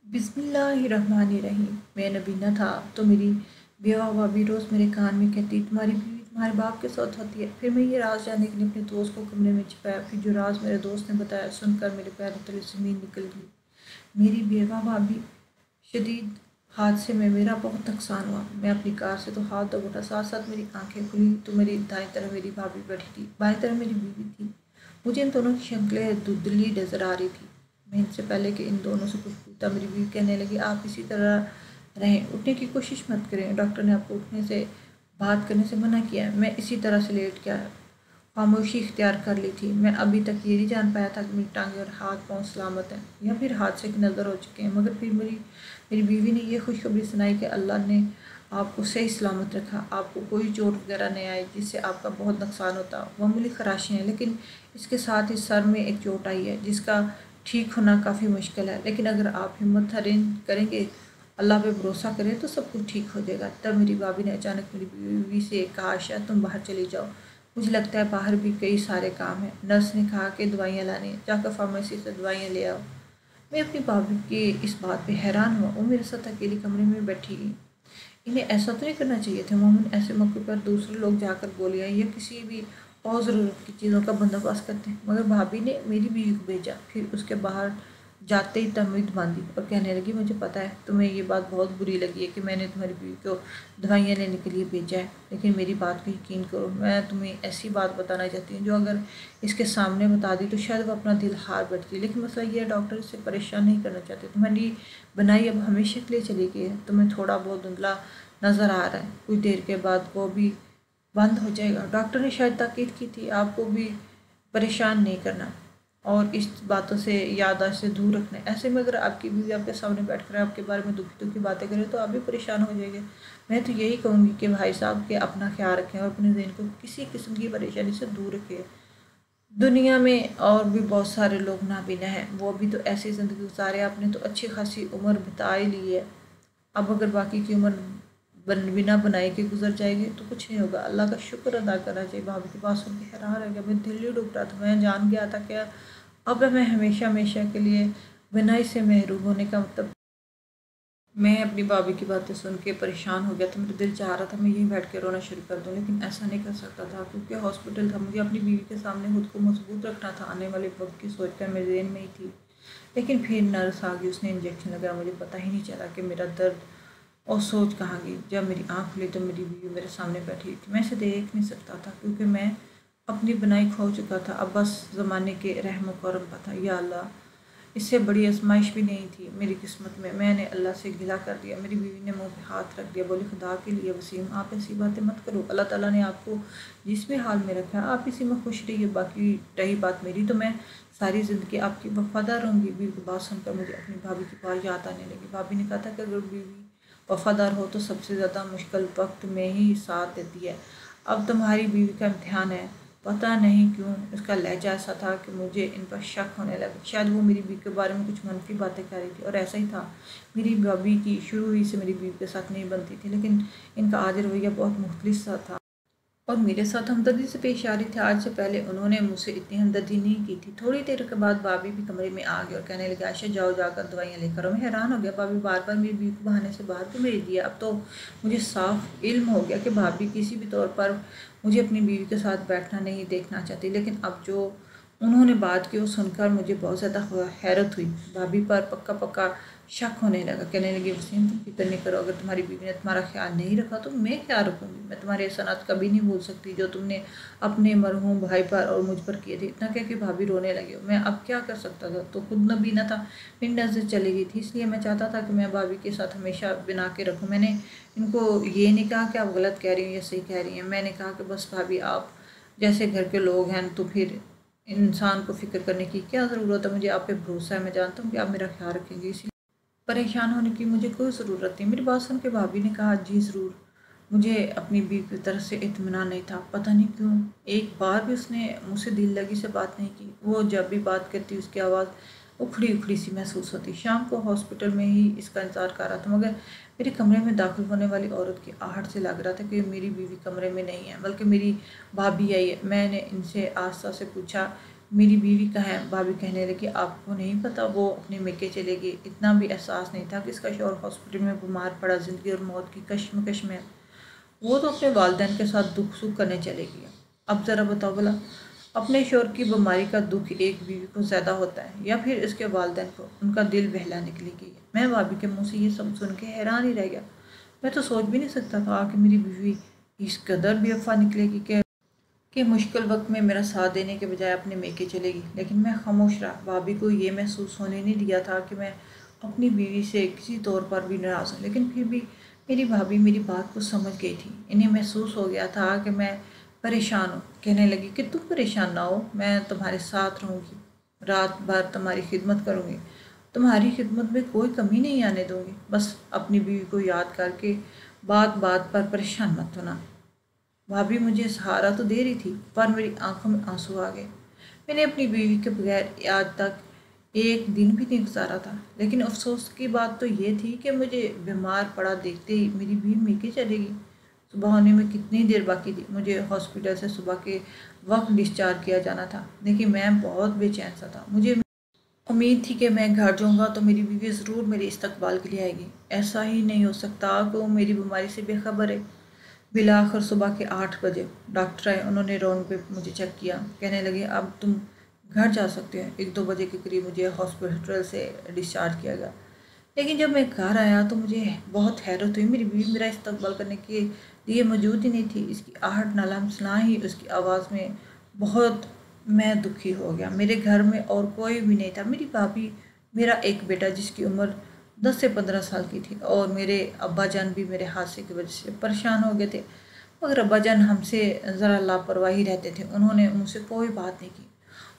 बिस्मिल्लाहिर्रहमानिर्रहीम। मैं नबीना था तो मेरी बेवा भाभी रोज़ मेरे कान में कहती, तुम्हारी बीवी तुम्हारे बाप के साथ होती है। फिर मैं ये राज जानने के लिए अपने दोस्त को कमरे में छिपाया। फिर जो राज मेरे दोस्त ने बताया सुनकर मेरे पैरों तले ज़मीन निकल गई। मेरी बेवा भाभी शदीद हादसे में मेरा बहुत नुकसान हुआ। मैं अपनी कार से तो हाथ धो उठा, साथ साथ मेरी आंखें खुली तो मेरी दाएं तरफ मेरी भाभी बैठी थी, बाएं तरफ मेरी बीवी थी। मुझे इन दोनों की शक्लें धुंधली नजर आ रही थी। मैं इनसे पहले कि इन दोनों से कुछ पूछता मेरी बीवी कहने लगी, आप इसी तरह रहें, उठने की कोशिश मत करें। डॉक्टर ने आपको उठने से बात करने से मना किया है। मैं इसी तरह से लेट गया, खामोशी इख्तियार कर ली थी। मैं अभी तक ये नहीं जान पाया था कि मेरी टांगें और हाथ पाँव सलामत हैं या फिर हादसे की नज़र हो चुके हैं। मगर फिर मेरी मेरी बीवी ने यह खुशखबरी सुनाई कि अल्लाह ने आपको सही सलामत रखा, आपको कोई चोट वगैरह नहीं आई जिससे आपका बहुत नुकसान होता। मामूली खराशियाँ हैं, लेकिन इसके साथ ही सर में एक चोट आई है जिसका ठीक होना काफ़ी मुश्किल है। लेकिन अगर आप हिम्मत करेंगे, अल्लाह पे भरोसा करें तो सब कुछ ठीक हो जाएगा। तब मेरी भाभी ने अचानक मेरी बीवी से कहा, आशा तुम बाहर चली जाओ, मुझे लगता है बाहर भी कई सारे काम हैं। नर्स ने कहा कि दवाइयाँ लानी है, जाकर फार्मेसी से दवाइयाँ ले आओ। मैं अपनी भाभी के इस बात पे हैरान हुआ। वो मेरे साथ अकेली कमरे में बैठी गई। इन्हें ऐसा तो नहीं करना चाहिए था। मामून ऐसे मौके पर दूसरे लोग जाकर गोलियां या किसी भी और ज़रूरत की चीज़ों का बंदोबस्त करते हैं, मगर भाभी ने मेरी बीवी को भेजा। फिर उसके बाहर जाते ही तमीद बांधी और कहने लगी, मुझे पता है तुम्हें ये बात बहुत बुरी लगी है कि मैंने तुम्हारी बीवी को दवाइयाँ लेने के लिए भेजा है, लेकिन मेरी बात को यकीन करो, मैं तुम्हें ऐसी बात बताना चाहती हूँ जो अगर इसके सामने बता दी तो शायद वो अपना दिल हार बैठती। लेकिन मसला ये है, डॉक्टर इससे परेशान नहीं करना चाहते। तुम्हारी बनाई अब हमेशा के लिए चली गई है। तुम्हें थोड़ा बहुत धुंधला नज़र आ रहा है, कुछ देर के बाद वो भी बंद हो जाएगा। डॉक्टर ने शायद ताकीद की थी आपको भी परेशान नहीं करना और इस बातों से याददाश्त से दूर रखना है। ऐसे में अगर आपकी बीवी आपके सामने बैठ कर आपके बारे में दुखी दुखी बातें करें तो आप भी परेशान हो जाएंगे। मैं तो यही कहूँगी कि भाई साहब के अपना ख्याल रखें और अपने जहन को किसी किस्म की परेशानी से दूर रखें। दुनिया में और भी बहुत सारे लोग नाबीना हैं, वो भी तो ऐसी ज़िंदगी गुजारे। आपने तो अच्छी खासी उम्र बिता ही ली है। अब अगर बाकी की उम्र बिना बनाए के गुजर जाएगी तो कुछ नहीं होगा। अल्लाह का शुक्र अदा करना चाहिए। भाभी की बात सुन के हैरान रह गया। मैं दिल ही डूब रहा था। मैं जान गया था क्या अब मैं हमेशा हमेशा के लिए बिनाई से महरूम होने का मतलब। मैं अपनी भाभी की बातें सुन के परेशान हो गया था। मेरा दिल चाह रहा था मैं यहीं बैठ के रोना शुरू कर दूं, लेकिन ऐसा नहीं कर सकता था क्योंकि हॉस्पिटल था। मुझे अपनी बीवी के सामने खुद को मजबूत रखना था। आने वाले वक्त की सोचकर मेरे जहन में ही थी। लेकिन फिर नर्स आ गई, उसने इंजेक्शन लगाया। मुझे पता ही नहीं चला कि मेरा दर्द और सोच कहाँ गई। जब मेरी आँख खुली तो मेरी बीवी मेरे सामने बैठी थी। मैं इसे देख नहीं सकता था क्योंकि मैं अपनी बनाई खो चुका था। अब बस ज़माने के रहम करम का था। या अल्लाह, इससे बड़ी आजमाइश भी नहीं थी मेरी किस्मत में। मैंने अल्लाह से गिला कर दिया। मेरी बीवी ने मुंह पे हाथ रख दिया, बोली, खुदा के लिए वसीम आप ऐसी बातें मत करो। अल्लाह ताला ने आपको जिस भी हाल में रखा है आप इसी में खुश रहिए। बाकी रही बात मेरी, तो मैं सारी ज़िंदगी आपकी वफादार रहूँगी। बीवी की बात सुनकर मुझे अपनी भाभी की बात याद आने लगी। भाभी ने कहा था कि अगर बीवी वफादार हो तो सबसे ज़्यादा मुश्किल वक्त में ही साथ देती है। अब तुम्हारी बीवी का इम्तिहान है। पता नहीं क्यों उसका लहजा ऐसा था कि मुझे इन पर शक होने लगा। शायद वो मेरी बीवी के बारे में कुछ मनफी बातें कर रही थी, और ऐसा ही था। मेरी भाभी की शुरू ही से मेरी बीवी के साथ नहीं बनती थी, लेकिन इनका आज रवैया बहुत मुख्तलिफ सा था और मेरे साथ हमदर्दी से पेश आ रही थी। आज से पहले उन्होंने मुझसे इतनी हमदर्दी नहीं की थी। थोड़ी देर के बाद भाभी भी कमरे में आ गई और कहने लगी, आयशा जाओ जाकर दवाइयाँ लेकर आओ। मैं हैरान हो गया। भाभी बार बार मेरी बीवी को बहाने से बाहर क्यों भेज दिया। अब तो मुझे साफ इल्म हो गया कि भाभी किसी भी तौर पर मुझे अपनी बीवी के साथ बैठना नहीं देखना चाहती। लेकिन अब जो उन्होंने बात की वो सुनकर मुझे बहुत ज़्यादा हैरत हुई। भाभी पर पक्का पक्का शक होने लगा। कहने लगी, वसीम तुम फिक्र नहीं करो, अगर तुम्हारी बीवी ने तुम्हारा ख्याल नहीं रखा तो मैं क्या रखूँगी। मैं तुम्हारे एहसानात कभी नहीं भूल सकती जो तुमने अपने मरहूम भाई पर और मुझ पर किए थे। इतना कह के भाभी रोने लगी। मैं अब क्या कर सकता था, तो खुद नबीना था, मेरी नज़र चली गई थी। इसलिए मैं चाहता था कि मैं भाभी के साथ हमेशा बना के रखूँ। मैंने इनको ये नहीं कहा कि आप गलत कह रही हैं या सही कह रही हैं। मैंने कहा कि बस भाभी आप जैसे घर के लोग हैं तो फिर इंसान को फ़िक्र करने की क्या ज़रूरत है। मुझे आप पे भरोसा है, मैं जानता हूँ कि आप मेरा ख्याल रखेंगे, इसलिए परेशान होने की मुझे कोई ज़रूरत नहीं। मेरी बात सुन के भाभी ने कहा, जी ज़रूर। मुझे अपनी बीवी की तरफ से इत्मीनान नहीं था। पता नहीं क्यों एक बार भी उसने मुझसे दिल लगी से बात नहीं की। वो जब भी बात करती उसकी आवाज़ उखड़ी उखड़ी सी महसूस होती। शाम को हॉस्पिटल में ही इसका इंतज़ार कर रहा था, मगर मेरे कमरे में दाखिल होने वाली औरत की आहट से लग रहा था कि मेरी बीवी कमरे में नहीं है, बल्कि मेरी भाभी आई है। मैंने इनसे आस्था से पूछा, मेरी बीवी कहाँ है? भाभी कहने लगी, आपको नहीं पता वो अपने मेके चलेगी? इतना भी एहसास नहीं था कि इसका शौहर हॉस्पिटल में बीमार पड़ा, ज़िंदगी और मौत की कश्मकश में है। वो तो अपने वालिदैन के साथ दुख सुख करने चले गई। अब ज़रा बताओ भला, अपने शौहर की बीमारी का दुख एक बीवी को ज़्यादा होता है या फिर इसके वालिदैन को? उनका दिल बहलाने के लिए गई है। मैं भाभी के मुँह से ये सब सुन के हैरान ही रह गया। मैं तो सोच भी नहीं सकता था कि मेरी बीवी इस कदर बेवफा निकलेगी कि मुश्किल वक्त में मेरा साथ देने के बजाय अपने मेके चलेगी। लेकिन मैं खामोश रहा। भाभी को ये महसूस होने नहीं दिया था कि मैं अपनी बीवी से किसी तौर पर भी नाराज़ हूँ। लेकिन फिर भी मेरी भाभी मेरी बात को समझ गई थी। इन्हें महसूस हो गया था कि मैं परेशान हूँ। कहने लगी कि तुम परेशान ना हो, मैं तुम्हारे साथ रहूँगी, रात भर तुम्हारी खिदमत करूँगी, तुम्हारी खिदमत में कोई कमी नहीं आने दूँगी। बस अपनी बीवी को याद करके बात बात पर परेशान मत होना। भाभी मुझे सहारा तो दे रही थी, पर मेरी आंखों में आंसू आ गए। मैंने अपनी बीवी के बगैर आज तक एक दिन भी नहीं गुजारा था। लेकिन अफसोस की बात तो ये थी कि मुझे बीमार पड़ा देखते ही मेरी बीवी मेके चलेगी। सुबह होने में कितनी देर बाकी थी। मुझे हॉस्पिटल से सुबह के वक्त डिस्चार्ज किया जाना था। देखिए, मैं बहुत बेचैन सा था। मुझे उम्मीद थी कि मैं घर जाऊंगा तो मेरी बीवी ज़रूर मेरे इस्तकबाल के लिए आएगी। ऐसा ही नहीं हो सकता कि वो मेरी बीमारी से बेखबर है। बिलाखिर सुबह के 8 बजे डॉक्टर आए। उन्होंने राउंड पे मुझे चेक किया। कहने लगे, अब तुम घर जा सकते हो। 1-2 बजे के करीब मुझे हॉस्पिटल से डिस्चार्ज किया गया। लेकिन जब मैं घर आया तो मुझे बहुत हैरत हुई। मेरी बीवी मेरा इस्तकबाल करने के लिए मौजूद ही नहीं थी। इसकी आहट नालामसला ही उसकी आवाज़ में बहुत मैं दुखी हो गया। मेरे घर में और कोई भी नहीं था। मेरी भाभी, मेरा एक बेटा जिसकी उम्र 10 से 15 साल की थी, और मेरे अब्बा जान भी मेरे हादसे की वजह से परेशान हो गए थे। मगर अब्बा जान हमसे ज़रा लापरवाही रहते थे। उन्होंने मुझसे कोई बात नहीं की।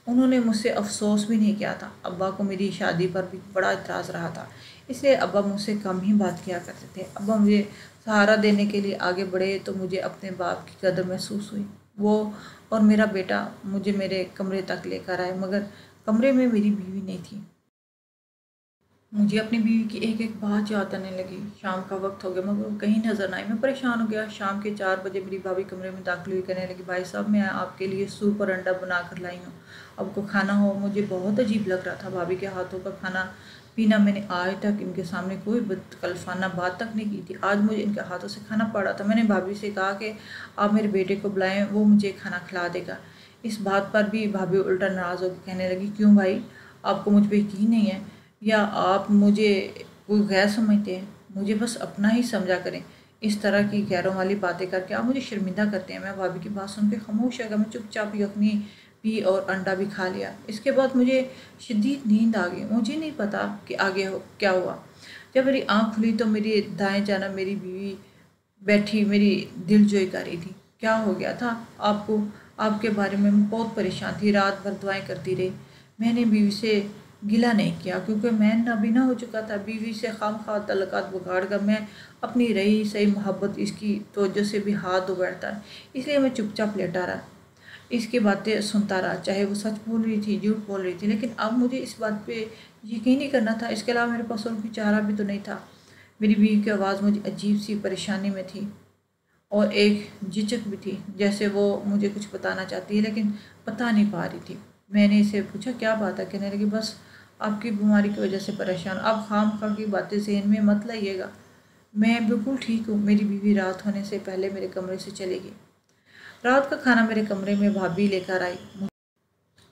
उन्होंने मुझसे अफसोस भी नहीं किया था। अब्बा को मेरी शादी पर भी बड़ा इतराज़ रहा था, इसलिए अब्बा मुझसे कम ही बात किया करते थे। अब्बा मुझे सहारा देने के लिए आगे बढ़े तो मुझे अपने बाप की कदर महसूस हुई। वो और मेरा बेटा मुझे मेरे कमरे तक लेकर आए, मगर कमरे में मेरी बीवी नहीं थी। मुझे अपनी बीवी की एक एक बात याद आने लगी। शाम का वक्त हो गया मगर वो कहीं नज़र ना आई। मैं परेशान हो गया। शाम के 4 बजे मेरी भाभी कमरे में दाखिल हुई। कहने लगी, भाई साहब, मैं आपके लिए सूप और अंडा बना कर लाई हूँ, आपको खाना हो। मुझे बहुत अजीब लग रहा था। भाभी के हाथों का खाना पीना मैंने आज तक इनके सामने कोई बदकल्फाना बात तक नहीं की थी। आज मुझे इनके हाथों से खाना पड़ा था। मैंने भाभी से कहा कि आप मेरे बेटे को बुलाएं, वो मुझे खाना खिला देगा। इस बात पर भी भाभी उल्टा नाराज़ होकर कहने लगी, क्यों भाई, आपको मुझ पर यकीन नहीं है या आप मुझे कोई गैर समझते हैं? मुझे बस अपना ही समझा करें। इस तरह की गैरों वाली बातें करके आप मुझे शर्मिंदा करते हैं। मैं भाभी की बात सुन के खामोश हो गया। मैं चुपचाप यखनी पी और अंडा भी खा लिया। इसके बाद मुझे शदीद नींद आ गई। मुझे नहीं पता कि आगे क्या हुआ। जब मेरी आँख खुली तो मेरी दाएं जाना मेरी बीवी बैठी मेरी दिलजोई कर रही थी। क्या हो गया था आपको? आपके बारे में मैं बहुत परेशान थी। रात भर दुआएं करती रही। मैंने बीवी से गिला नहीं किया क्योंकि मैं नाबीना हो चुका था। बीवी से खामखा तल्लुकात बिगाड़ कर मैं अपनी रही सही मोहब्बत इसकी तवज्जो से भी हाथ धो बैठता, इसलिए मैं चुपचाप लेटा रहा, इसकी बातें सुनता रहा। चाहे वो सच बोल रही थी, झूठ बोल रही थी, लेकिन अब मुझे इस बात पे यकीन ही करना था। इसके अलावा मेरे पास और कोई चारा भी तो नहीं था। मेरी बीवी की आवाज़ मुझे अजीब सी परेशानी में थी और एक झिझक भी थी, जैसे वो मुझे कुछ बताना चाहती है लेकिन बता नहीं पा रही थी। मैंने इसे पूछा, क्या बात है? कहने लगी, बस आपकी बीमारी की वजह से परेशान। आप खामखा की बातें ज़हन में मत लाइएगा। मैं बिल्कुल ठीक हूँ। मेरी बीवी रात होने से पहले मेरे कमरे से चलेगी। रात का खाना मेरे कमरे में भाभी लेकर आई।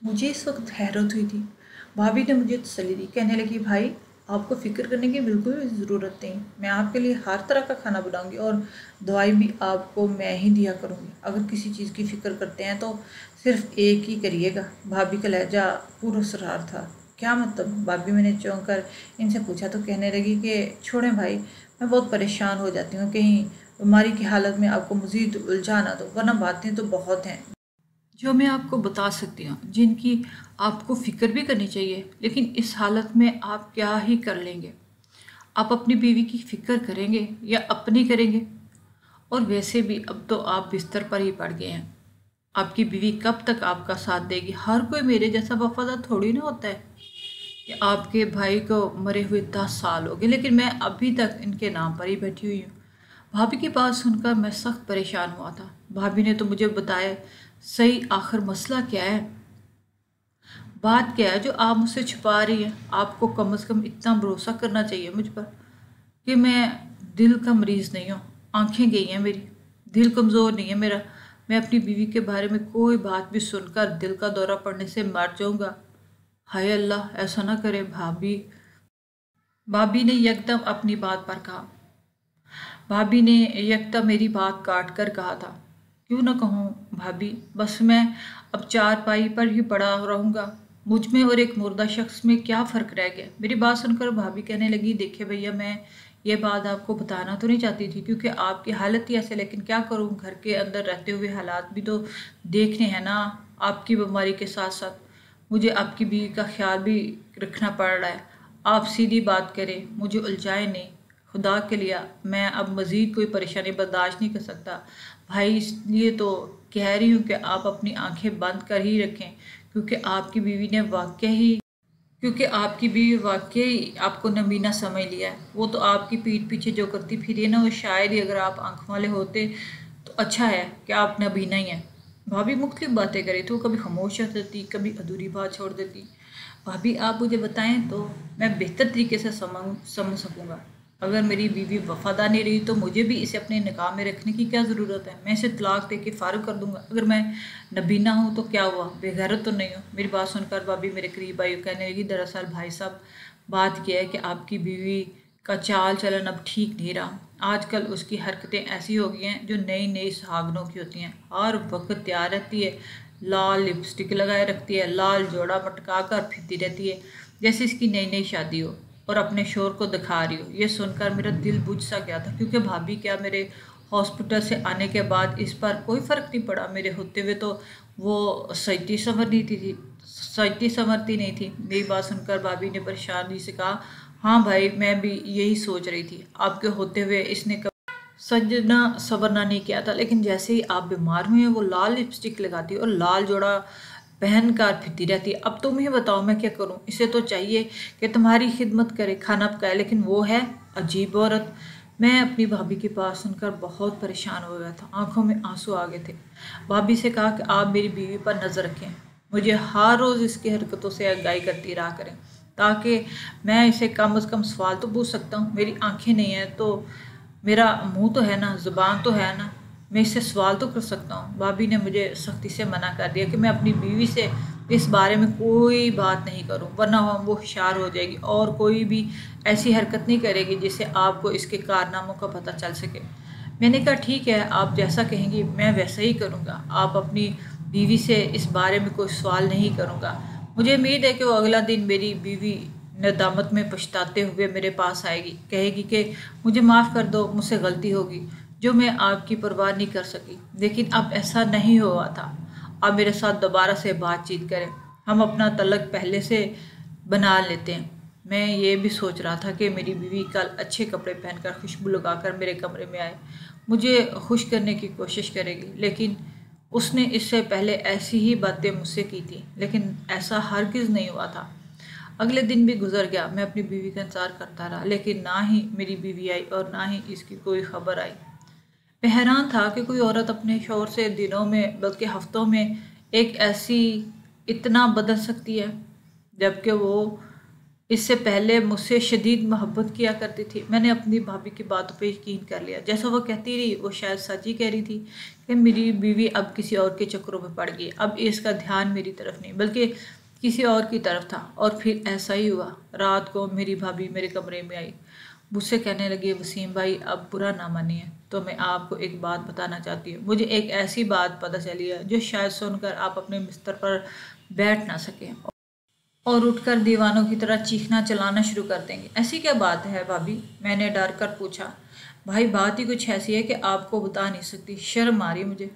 मुझे इस वक्त हैरत हुई थी। भाभी ने मुझे तसल्ली दी। कहने लगी, भाई, आपको फ़िक्र करने की बिल्कुल भी ज़रूरत नहीं। मैं आपके लिए हर तरह का खाना बनाऊंगी और दवाई भी आपको मैं ही दिया करूंगी। अगर किसी चीज़ की फ़िक्र करते हैं तो सिर्फ एक ही करिएगा। भाभी का लहजा पूरा सरार था। क्या मतलब? भाभी, मैंने चौंक कर इनसे पूछा तो कहने लगी कि छोड़ें भाई, मैं बहुत परेशान हो जाती हूँ। कहीं बीमारी की हालत में आपको मज़ीद उलझा ना दो, वरना बातें तो बहुत हैं जो मैं आपको बता सकती हूँ, जिनकी आपको फ़िक्र भी करनी चाहिए। लेकिन इस हालत में आप क्या ही कर लेंगे? आप अपनी बीवी की फ़िक्र करेंगे या अपनी करेंगे? और वैसे भी अब तो आप बिस्तर पर ही पड़ गए हैं। आपकी बीवी कब तक आपका साथ देगी? हर कोई मेरे जैसा वफादार थोड़ी ना होता है कि आपके भाई को मरे हुए 10 साल हो गए, लेकिन मैं अभी तक इनके नाम पर ही बैठी हुई हूँ। भाभी की बात सुनकर मैं सख्त परेशान हुआ था। भाभी ने तो मुझे बताया, सही आखिर मसला क्या है? बात क्या है जो आप मुझसे छुपा रही हैं? आपको कम से कम इतना भरोसा करना चाहिए मुझ पर कि मैं दिल का मरीज़ नहीं हूँ। आंखें गई हैं मेरी, दिल कमज़ोर नहीं है मेरा। मैं अपनी बीवी के बारे में कोई बात भी सुनकर दिल का दौरा पड़ने से मर जाऊंगा। हाय अल्लाह, ऐसा ना करे भाभी। भाभी ने यकदम अपनी बात पर कहा। भाभी ने यकदम मेरी बात काट कर कहा था, क्यों ना कहूँ भाभी, बस मैं अब चारपाई पर ही पड़ा रहूँगा। मुझ में और एक मुर्दा शख्स में क्या फ़र्क रह गया? मेरी बात सुनकर भाभी कहने लगी, देखिए भैया, मैं ये बात आपको बताना तो नहीं चाहती थी क्योंकि आपकी हालत ही ऐसे, लेकिन क्या करूँ, घर के अंदर रहते हुए हालात भी तो देखने हैं ना। आपकी बीमारी के साथ साथ मुझे आपकी बीवी का ख्याल भी रखना पड़ रहा है। आप सीधी बात करें, मुझे उलझाए नहीं। खुदा के लिए मैं अब मज़ीद कोई परेशानी बर्दाश्त नहीं कर सकता भाई, इसलिए तो कह रही हूँ कि आप अपनी आंखें बंद कर ही रखें, क्योंकि आपकी बीवी ने वाकई आपको नबीना समझ लिया है। वो तो आपकी पीठ पीछे जो करती फिरी है ना, वो शायद ही अगर आप आंख वाले होते तो अच्छा है कि आप नबीना ही हैं। भाभी मुख्तलिफ बातें करी तो कभी खामोश हो जाती, कभी अधूरी बात छोड़ देती। भाभी आप मुझे बताएं तो मैं बेहतर तरीके से समझ सकूंगा। अगर मेरी बीवी वफादार नहीं रही तो मुझे भी इसे अपने निकाह में रखने की क्या ज़रूरत है? मैं इसे तलाक दे के फ़ारिग कर दूंगा। अगर मैं नबीना हूँ तो क्या हुआ, बेगैरत तो नहीं हूँ? मेरी बात सुनकर भाभी मेरे करीब आई, कहने लगी, दरअसल भाई साहब, बात क्या है कि आपकी बीवी का चाल चलन अब ठीक नहीं रहा। आजकल उसकी हरकतें ऐसी हो गई हैं जो नई नई सुहागनों की होती हैं। हर वक्त तैयार रहती है, लाल लिपस्टिक लगाए रखती है, लाल जोड़ा मटका कर फिरती रहती है जैसे इसकी नई नई शादी हो, और अपने शोर को दिखा रही हो। ये सुनकर मेरा दिल बुझ सा गया था, क्योंकि भाभी क्या मेरे हॉस्पिटल से आने के बाद इस पर कोई फ़र्क नहीं पड़ा। मेरे होते हुए तो वो सजती संवरती नहीं थी। मेरी बात सुनकर भाभी ने परेशानी से कहा, हाँ भाई, मैं भी यही सोच रही थी। आपके होते हुए इसने कभी सजना सवरना नहीं किया था, लेकिन जैसे ही आप बीमार हुए हैं वो लाल लिपस्टिक लगाती है और लाल जोड़ा पहन कर फिरती रहती है। अब तुम ही बताओ मैं क्या करूं? इसे तो चाहिए कि तुम्हारी खिदमत करे, खाना पकाए, लेकिन वो है अजीब औरत। मैं अपनी भाभी की बात सुनकर बहुत परेशान हो गया था, आंखों में आंसू आ गए थे। भाभी से कहा कि आप मेरी बीवी पर नज़र रखें, मुझे हर रोज़ इसकी हरकतों से आगाही करती रहा करें, ताकि मैं इसे कम से कम सवाल तो पूछ सकता हूँ। मेरी आंखें नहीं हैं तो मेरा मुंह तो है ना, ज़ुबान तो है ना, मैं इससे सवाल तो कर सकता हूँ। भाभी ने मुझे सख्ती से मना कर दिया कि मैं अपनी बीवी से इस बारे में कोई बात नहीं करूँ, वरना वो होशियार हो जाएगी और कोई भी ऐसी हरकत नहीं करेगी जिससे आपको इसके कारनामों का पता चल सके। मैंने कहा, ठीक है, आप जैसा कहेंगी मैं वैसा ही करूँगा। आप अपनी बीवी से इस बारे में कोई सवाल नहीं करूँगा। मुझे उम्मीद है कि वो अगला दिन मेरी बीवी नदामत में पछताते हुए मेरे पास आएगी, कहेगी कि मुझे माफ़ कर दो, मुझसे गलती होगी जो मैं आपकी परवाह नहीं कर सकी। लेकिन अब ऐसा नहीं हुआ था। आप मेरे साथ दोबारा से बातचीत करें, हम अपना तलक पहले से बना लेते हैं। मैं ये भी सोच रहा था कि मेरी बीवी कल अच्छे कपड़े पहनकर खुशबू लगाकर मेरे कमरे में आए, मुझे खुश करने की कोशिश करेगी। लेकिन उसने इससे पहले ऐसी ही बातें मुझसे की थी, लेकिन ऐसा हरगिज़ नहीं हुआ था। अगले दिन भी गुजर गया, मैं अपनी बीवी का इंतज़ार करता रहा, लेकिन ना ही मेरी बीवी आई और ना ही इसकी कोई खबर आई। मैं हैरान था कि कोई औरत अपने शौहर से दिनों में बल्कि हफ्तों में एक ऐसी इतना बदल सकती है, जबकि वो इससे पहले मुझसे शदीद मोहब्बत किया करती थी। मैंने अपनी भाभी की बातों पे यकीन कर लिया। जैसा वो कहती रही, वो शायद सच ही कह रही थी कि मेरी बीवी अब किसी और के चक्करों में पड़ गई। अब इसका ध्यान मेरी तरफ नहीं बल्कि किसी और की तरफ था। और फिर ऐसा ही हुआ। रात को मेरी भाभी मेरे कमरे में आई, मुझसे कहने लगी, वसीम भाई, अब बुरा ना मानिए तो मैं आपको एक बात बताना चाहती हूँ। मुझे एक ऐसी बात पता चली है जो शायद सुनकर आप अपने बिस्तर पर बैठ ना सकें और उठकर दीवानों की तरह चीखना चलाना शुरू कर देंगे। ऐसी क्या बात है भाभी? मैंने डर कर पूछा। भाई, बात ही कुछ ऐसी है कि आपको बता नहीं सकती, शर्म आ रही है मुझे।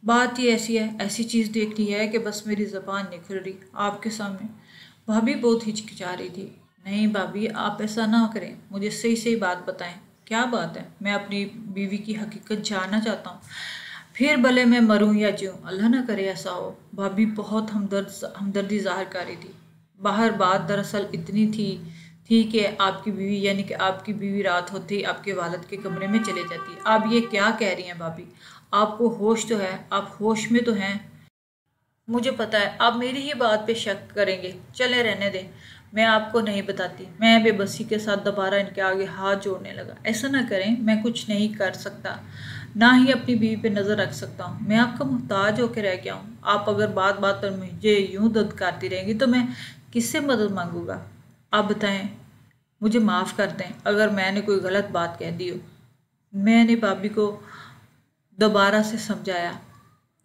बात ही ऐसी है, ऐसी चीज़ देखनी है कि बस मेरी ज़बान नहीं खुल रही आपके सामने। भाभी बहुत हिचकिचा रही थी। नहीं भाभी, आप ऐसा ना करें, मुझे सही सही बात बताएं। क्या बात है? मैं अपनी बीवी की हकीकत जानना चाहता हूँ, फिर भले मैं मरूं या जीऊं, अल्लाह ना करे ऐसा हो। भाभी बहुत हमदर्दी जाहिर कर रही थी। बाहर बात दरअसल इतनी थी कि आपकी बीवी, यानी कि आपकी बीवी, रात होते ही आपके वालिद के कमरे में चले जाती है। आप ये क्या कह रही हैं भाभी? आपको होश तो है, आप होश में तो हैं? मुझे पता है आप मेरी ही बात पे शक करेंगे, चले रहने दें, मैं आपको नहीं बताती। मैं बेबसी के साथ दोबारा इनके आगे हाथ जोड़ने लगा। ऐसा ना करें, मैं कुछ नहीं कर सकता, ना ही अपनी बीवी पे नज़र रख सकता हूँ। मैं आपका मोहताज होकर रह गया हूँ। आप अगर बात बात पर मुझे यूं धुतकारती रहेंगी तो मैं किससे मदद मांगूंगा? आप बताएं, मुझे माफ़ कर दें अगर मैंने कोई गलत बात कह दी हो। मैंने भाभी को दोबारा से समझाया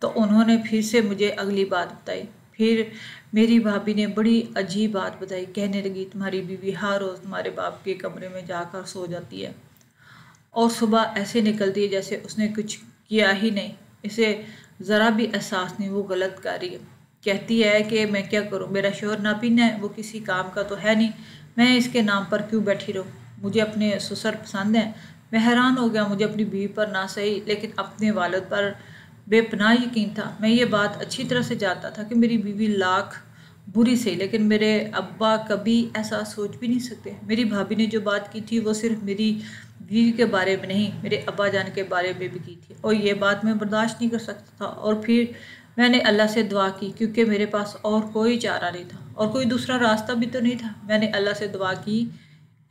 तो उन्होंने फिर से मुझे अगली बात बताई। फिर मेरी भाभी ने बड़ी अजीब बात बताई। कहने लगी, तुम्हारी बीवी हर रोज़ तुम्हारे बाप के कमरे में जाकर सो जाती है और सुबह ऐसे निकलती है जैसे उसने कुछ किया ही नहीं। इसे ज़रा भी एहसास नहीं वो गलत कर रही है। कहती है कि मैं क्या करूं, मेरा शोहर नापीन है, वो किसी काम का तो है नहीं, मैं इसके नाम पर क्यों बैठी रहूं। मुझे अपने ससुर पसंद हैं। मैं हैरान हो गया। मुझे अपनी बीवी पर ना सही लेकिन अपने वालिद पर बेपनाह यकीन था। मैं ये बात अच्छी तरह से जानता था कि मेरी बीवी लाख बुरी सही, लेकिन मेरे अब्बा कभी ऐसा सोच भी नहीं सकते। मेरी भाभी ने जो बात की थी वो सिर्फ मेरी बीवी के बारे में नहीं, मेरे अब्बा जान के बारे में भी की थी, और ये बात मैं बर्दाश्त नहीं कर सकता था। और फिर मैंने अल्लाह से दुआ की, क्योंकि मेरे पास और कोई चारा नहीं था और कोई दूसरा रास्ता भी तो नहीं था। मैंने अल्लाह से दुआ की,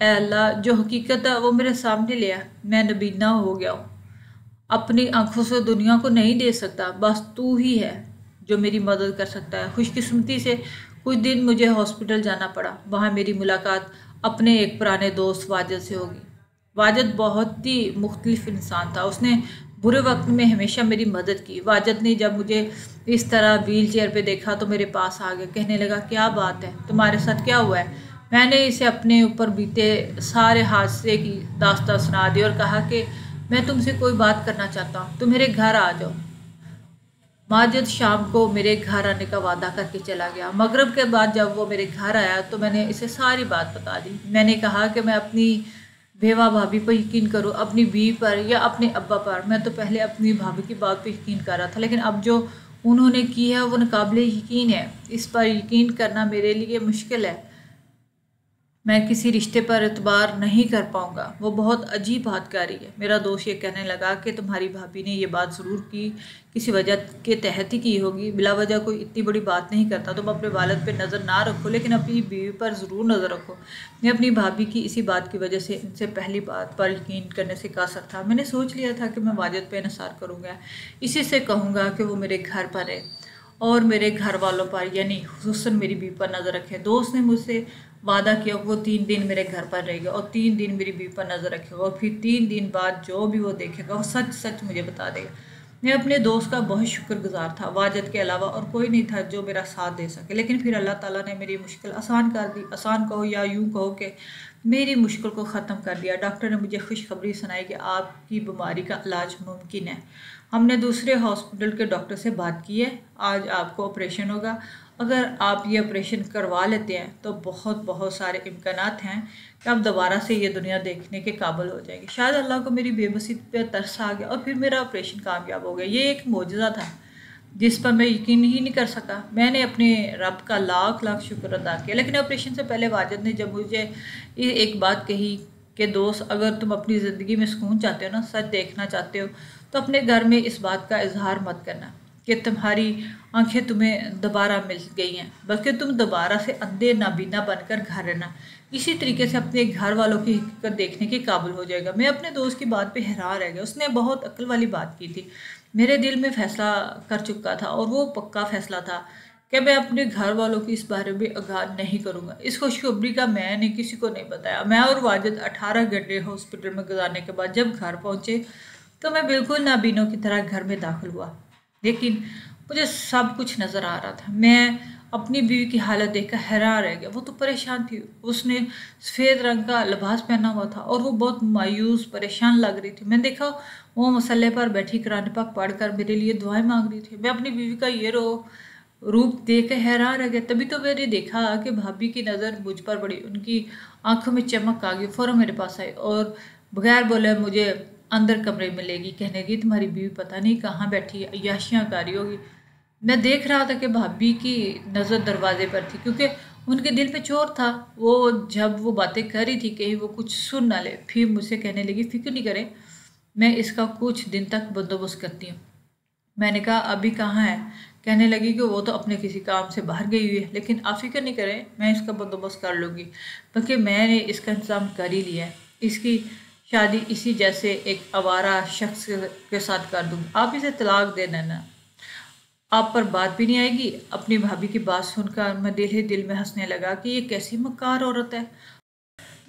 ऐ अल्लाह, जो हकीकत है वो मेरे सामने ले आ। मैं नबीना हो गया हूँ, अपनी आंखों से दुनिया को नहीं दे सकता, बस तू ही है जो मेरी मदद कर सकता है। खुशकिस्मती से कुछ दिन मुझे हॉस्पिटल जाना पड़ा। वहाँ मेरी मुलाकात अपने एक पुराने दोस्त वाजिद से होगी। वाजिद बहुत ही मुख्तलिफ इंसान था। उसने बुरे वक्त में हमेशा मेरी मदद की। वाजिद ने जब मुझे इस तरह व्हील चेयर पर देखा तो मेरे पास आ गया। कहने लगा, क्या बात है, तुम्हारे साथ क्या हुआ है? मैंने इसे अपने ऊपर बीते सारे हादसे की दास्तां सुना दी और कहा कि मैं तुमसे कोई बात करना चाहता हूँ, तुम मेरे घर आ जाओ। माजिद शाम को मेरे घर आने का वादा करके चला गया। मगरिब के बाद जब वो मेरे घर आया तो मैंने इसे सारी बात बता दी। मैंने कहा कि मैं अपनी बेवा भाभी पर यकीन करूँ, अपनी बीवी पर या अपने अब्बा पर। मैं तो पहले अपनी भाभी की बात पर यकीन कर रहा था, लेकिन अब जो उन्होंने की है वो नाकाबिले यकीन है। इस पर यकीन करना मेरे लिए मुश्किल है। मैं किसी रिश्ते पर एतबार नहीं कर पाऊंगा। वो बहुत अजीब बात कर रही है। मेरा दोस्त ये कहने लगा कि तुम्हारी भाभी ने ये बात ज़रूर की, किसी वजह के तहत ही की होगी। बिला वजह कोई इतनी बड़ी बात नहीं करता। तुम अपने वालिद पे नज़र ना रखो, लेकिन अपनी बीवी पर ज़रूर नज़र रखो। मैं अपनी भाभी की इसी बात की वजह से इनसे पहली बात पर यकीन करने से कासर था। मैंने सोच लिया था कि मैं वाजिद पे इंसार करूँगा, इसी से कहूँगा कि वो मेरे घर पर है और मेरे घर वालों पर, यानी खुसूसन मेरी बीवी पर नज़र रखे। दोस्त ने मुझसे वादा किया वो 3 दिन मेरे घर पर रहेगा और 3 दिन मेरी बीवी पर नज़र रखेगा, और फिर 3 दिन बाद जो भी वो देखेगा वो सच सच मुझे बता देगा। मैं अपने दोस्त का बहुत शुक्रगुजार था। वाजिद के अलावा और कोई नहीं था जो मेरा साथ दे सके। लेकिन फिर अल्लाह ताला ने मेरी मुश्किल आसान कर दी। आसान कहो या यूं कहो कि मेरी मुश्किल को ख़त्म कर दिया। डॉक्टर ने मुझे खुशखबरी सुनाई कि आपकी बीमारी का इलाज मुमकिन है। हमने दूसरे हॉस्पिटल के डॉक्टर से बात की है। आज आपको ऑपरेशन होगा। अगर आप ये ऑपरेशन करवा लेते हैं तो बहुत बहुत सारे इम्कानात हैं कि आप दोबारा से ये दुनिया देखने के काबिल हो जाएंगे। शायद अल्लाह को मेरी बेबसी पे तरस आ गया और फिर मेरा ऑपरेशन कामयाब हो गया। ये एक मौजज़ा था जिस पर मैं यकीन ही नहीं कर सका। मैंने अपने रब का लाख लाख शुक्र अदा किया। लेकिन ऑपरेशन से पहले वाजिद ने जब मुझे ये एक बात कही कि दोस्त, अगर तुम अपनी ज़िंदगी में सुकून चाहते हो ना, सच देखना चाहते हो, तो अपने घर में इस बात का इजहार मत करना कि तुम्हारी आंखें तुम्हें दोबारा मिल गई हैं, बल्कि तुम दोबारा से अंधे नाबीना बनकर घर रहना। इसी तरीके से अपने घर वालों की हकीकत देखने के काबिल हो जाएगा। मैं अपने दोस्त की बात पे हैरान रह गया। उसने बहुत अक्ल वाली बात की थी। मेरे दिल में फैसला कर चुका था और वो पक्का फैसला था कि मैं अपने घर वालों की इस बारे में आगाह नहीं करूँगा। इस खुशखबरी का मैंने किसी को नहीं बताया। मैं और वाजिद 18 घंटे हॉस्पिटल में गुजारने के बाद जब घर पहुँचे तो मैं बिल्कुल नाबीनों की तरह घर में दाखिल हुआ, लेकिन मुझे सब कुछ नज़र आ रहा था। मैं अपनी बीवी की हालत देखकर हैरान रह गया। वो तो परेशान थी। उसने सफ़ेद रंग का लिबास पहना हुआ था और वो बहुत मायूस परेशान लग रही थी। मैंने देखा वो मसल्ले पर बैठी कुरान पाक पढ़कर मेरे लिए दुआएं मांग रही थी। मैं अपनी बीवी का ये रूप देख कर हैरान रह गया। तभी तो मैंने देखा कि भाभी की नज़र मुझ पर पड़ी। उनकी आंखों में चमक आ गई। फ़ौरन मेरे पास आई और बगैर बोले मुझे अंदर कमरे में लेगी। कहने लगी, तुम्हारी बीवी पता नहीं कहाँ बैठी है, अय्याशियाँ कर रही होगी। मैं देख रहा था कि भाभी की नज़र दरवाजे पर थी, क्योंकि उनके दिल पे चोर था। वो जब वो बातें कर रही थी कहीं वो कुछ सुन ना ले। फिर मुझसे कहने लगी, फिक्र नहीं करें, मैं इसका कुछ दिन तक बंदोबस्त करती हूँ। मैंने कहा अभी कहाँ है? कहने लगी कि वो तो अपने किसी काम से बाहर गई हुई है, लेकिन आप फिक्र नहीं करें, मैं इसका बंदोबस्त कर लूँगी, बल्कि मैंने इसका इंतज़ाम कर ही लिया है। इसकी शादी इसी जैसे एक आवारा शख्स के साथ कर दूँगी, आप इसे तलाक दे देना, आप पर बात भी नहीं आएगी। अपनी भाभी की बात सुनकर मैं दिल ही दिल में हंसने लगा कि ये कैसी मक्कार औरत है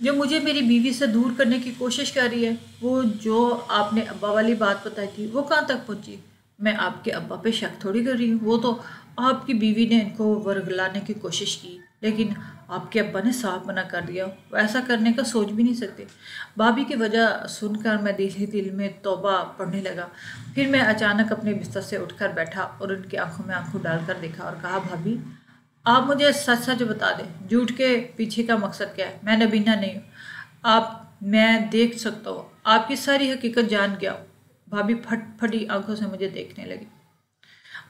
जो मुझे मेरी बीवी से दूर करने की कोशिश कर रही है। वो जो आपने अब्बा वाली बात बताई थी वो कहाँ तक पहुँची? मैं आपके अब्बा पे शक थोड़ी कर रही हूँ, वो तो आपकी बीवी ने इनको वर्गलाने की कोशिश की, लेकिन आपके अब्बा ने साफ मना कर दिया, वो ऐसा करने का सोच भी नहीं सकते। भाभी की वजह सुनकर मैं दिल ही दिल में तौबा पढ़ने लगा। फिर मैं अचानक अपने बिस्तर से उठकर बैठा और उनकी आंखों में आंखों डालकर देखा और कहा, भाभी आप मुझे सच सच बता दें, झूठ के पीछे का मकसद क्या है? मैं नबीना नहीं हूँ, आप मैं देख सकता हूँ, आपकी सारी हकीकत जान गया हूँ। भाभी फट फटी आंखों से मुझे देखने लगी।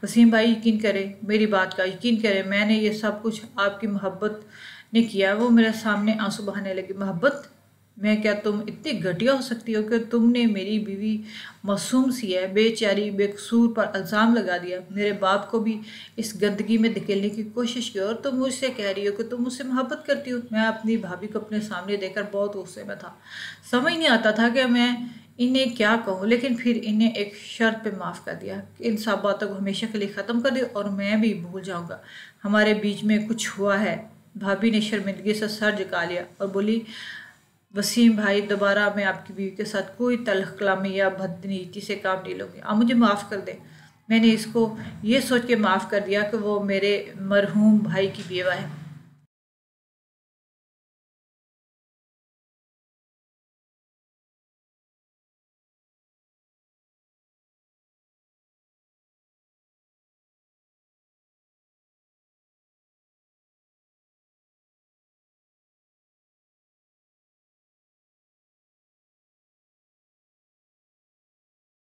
वसीम भाई यकीन करें, मेरी बात का यकीन करें, मैंने ये सब कुछ आपकी मोहब्बत ने किया। वो मेरे सामने आंसू बहाने लगी। मोहब्बत? मैं क्या तुम इतनी घटिया हो सकती हो कि तुमने मेरी बीवी मासूम सी है बेचारी बेकसूर पर इल्ज़ाम लगा दिया, मेरे बाप को भी इस गंदगी में धकेलने की कोशिश की, और तुम मुझसे कह रही हो कि तुम मुझसे मोहब्बत करती हो। मैं अपनी भाभी को अपने सामने देखकर बहुत गुस्से में था। समझ नहीं आता था कि मैं इन्हें क्या कहूँ, लेकिन फिर इन्हें एक शर्त पे माफ़ कर दिया कि इन सब बातों को हमेशा के लिए ख़त्म कर दो और मैं भी भूल जाऊँगा हमारे बीच में कुछ हुआ है। भाभी ने शर्मिंदगी से सर झुका लिया और बोली, वसीम भाई दोबारा मैं आपकी बीवी के साथ कोई तल्ख कलामी या बदनीति से काम नहीं लूँगी, आप मुझे माफ़ कर दें। मैंने इसको ये सोच के माफ़ कर दिया कि वो मेरे मरहूम भाई की बेवा है।